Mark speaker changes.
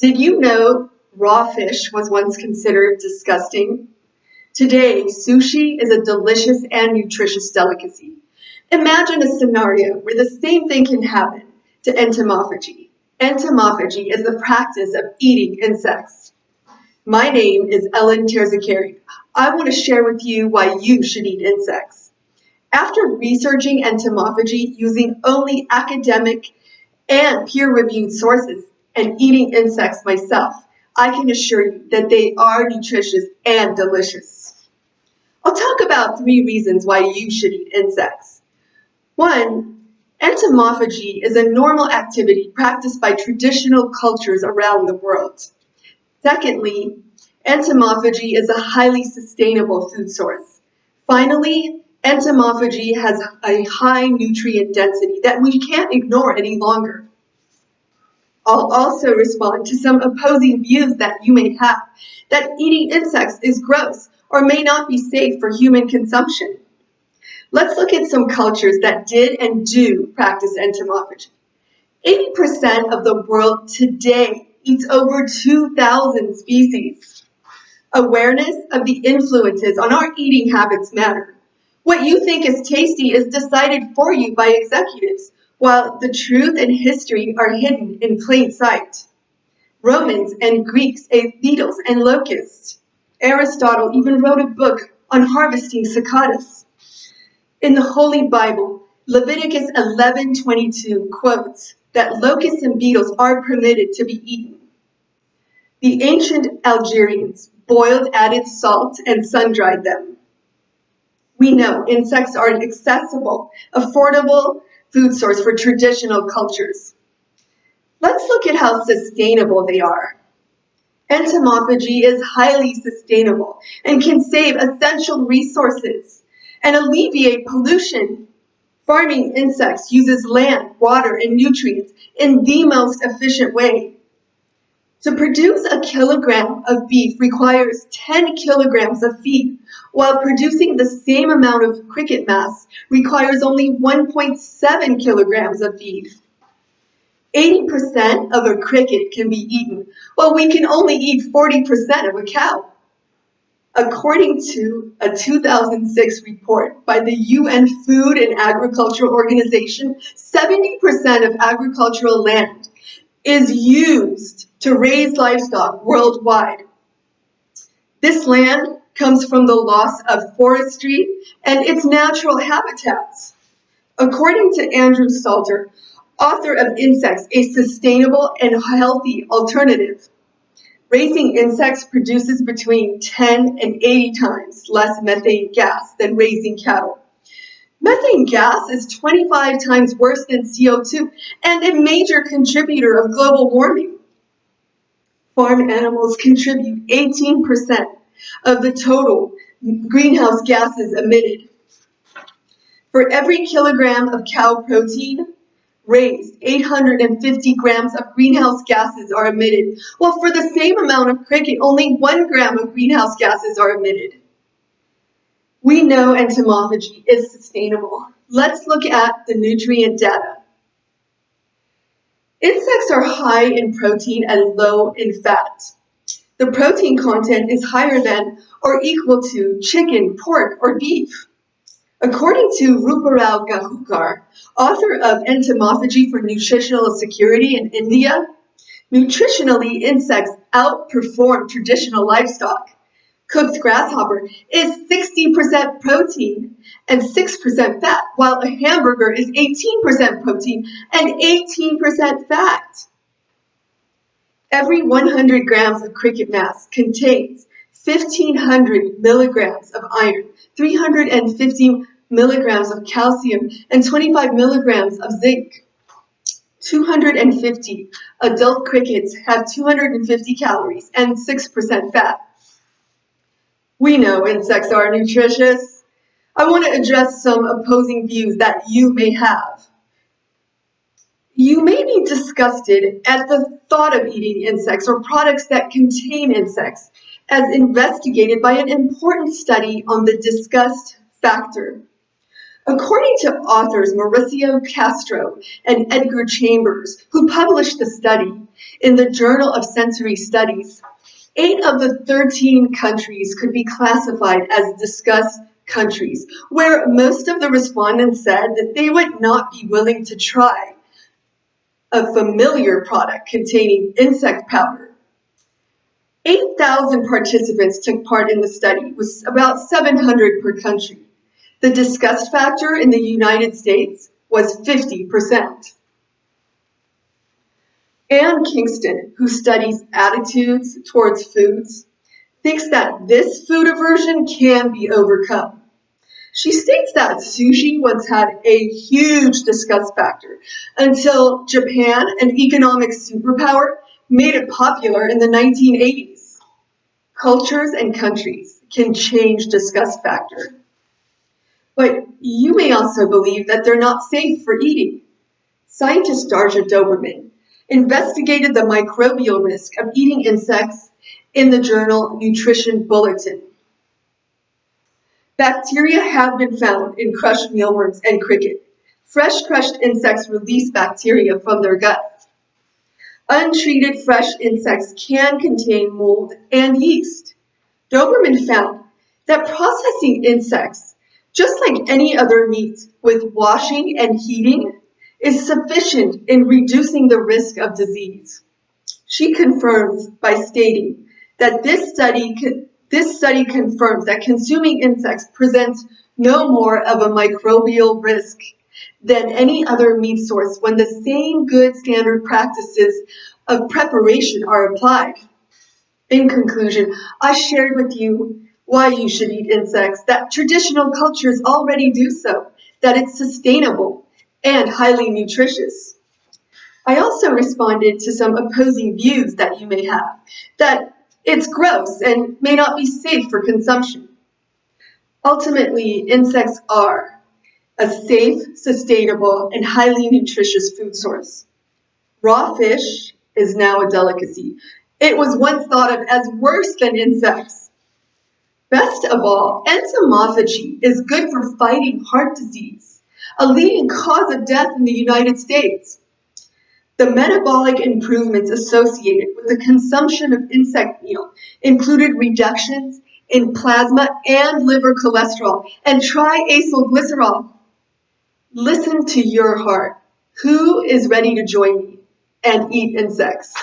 Speaker 1: Did you know raw fish was once considered disgusting? Today, sushi is a delicious and nutritious delicacy. Imagine a scenario where the same thing can happen to entomophagy. Entomophagy is the practice of eating insects. My name is Ellen Terzakari. I want to share with you why you should eat insects. After researching entomophagy using only academic and peer-reviewed sources and eating insects myself, I can assure you that they are nutritious and delicious. I'll talk about 3 reasons why you should eat insects. 1. Entomophagy is a normal activity practiced by traditional cultures around the world. Secondly, entomophagy is a highly sustainable food source. Finally, entomophagy has a high nutrient density that we can't ignore any longer. I'll also respond to some opposing views that you may have, that eating insects is gross or may not be safe for human consumption. Let's look at some cultures that did and do practice entomophagy. 80% of the world today eats over 2,000 species. Awareness of the influences on our eating habits matter. What you think is tasty is decided for you by executives, while the truth and history are hidden in plain sight. Romans and Greeks ate beetles and locusts. Aristotle even wrote a book on harvesting cicadas. In the Holy Bible, Leviticus 11:22 quotes that locusts and beetles are permitted to be eaten. The ancient Algerians boiled added salt and sun-dried them. We know insects are an accessible, affordable food source for traditional cultures. Let's look at how sustainable they are. Entomophagy is highly sustainable and can save essential resources and alleviate pollution. Farming insects uses land, water, and nutrients in the most efficient way. To produce a kilogram of beef requires 10 kilograms of feed, while producing the same amount of cricket mass requires only 1.7 kilograms of feed. 80% of a cricket can be eaten, while we can only eat 40% of a cow. According to a 2006 report by the UN Food and Agriculture Organization, 70% of agricultural land is used to raise livestock worldwide. This land comes from the loss of forestry and its natural habitats. According to Andrew Salter, author of Insects, a Sustainable and Healthy Alternative, raising insects produces between 10 and 80 times less methane gas than raising cattle. Methane gas is 25 times worse than CO2 and a major contributor of global warming. Farm animals contribute 18% of the total greenhouse gases emitted. For every kilogram of cow protein raised, 850 grams of greenhouse gases are emitted, while for the same amount of cricket, only 1 gram of greenhouse gases are emitted. We know entomophagy is sustainable. Let's look at the nutrient data. Insects are high in protein and low in fat. The protein content is higher than or equal to chicken, pork, or beef. According to Rupirao Gahukar, author of Entomophagy for Nutritional Security in India, nutritionally insects outperform traditional livestock. Cooked grasshopper is 60% protein and 6% fat, while a hamburger is 18% protein and 18% fat. Every 100 grams of cricket mass contains 1,500 milligrams of iron, 350 milligrams of calcium, and 25 milligrams of zinc. 250 adult crickets have 250 calories and 6% fat. We know insects are nutritious. I want to address some opposing views that you may have. You may be disgusted at the thought of eating insects or products that contain insects, as investigated by an important study on the disgust factor. According to authors Mauricio Castro and Edgar Chambers, who published the study in the Journal of Sensory Studies, 8 of the 13 countries could be classified as discuss countries, where most of the respondents said that they would not be willing to try a familiar product containing insect powder. 8,000 participants took part in the study, with about 700 per country. The disgust factor in the United States was 50%. Anne Kingston, who studies attitudes towards foods, thinks that this food aversion can be overcome. She states that sushi once had a huge disgust factor until Japan, an economic superpower, made it popular in the 1980s. Cultures and countries can change disgust factor. But you may also believe that they're not safe for eating. Scientist Darja Doberman investigated the microbial risk of eating insects in the journal Nutrition Bulletin. Bacteria have been found in crushed mealworms and cricket. Fresh crushed insects release bacteria from their gut. Untreated fresh insects can contain mold and yeast. Doberman found that processing insects, just like any other meat, with washing and heating, is sufficient in reducing the risk of disease. She confirms by stating that this study confirms that consuming insects presents no more of a microbial risk than any other meat source when the same good standard practices of preparation are applied. In conclusion, I shared with you why you should eat insects, that traditional cultures already do so, that it's sustainable and highly nutritious. I also responded to some opposing views that you may have, that it's gross and may not be safe for consumption. Ultimately, insects are a safe, sustainable, and highly nutritious food source. Raw fish is now a delicacy. It was once thought of as worse than insects. Best of all, entomophagy is good for fighting heart disease, a leading cause of death in the United States. The metabolic improvements associated with the consumption of insect meal included reductions in plasma and liver cholesterol and triacylglycerol. Listen to your heart. Who is ready to join me and eat insects?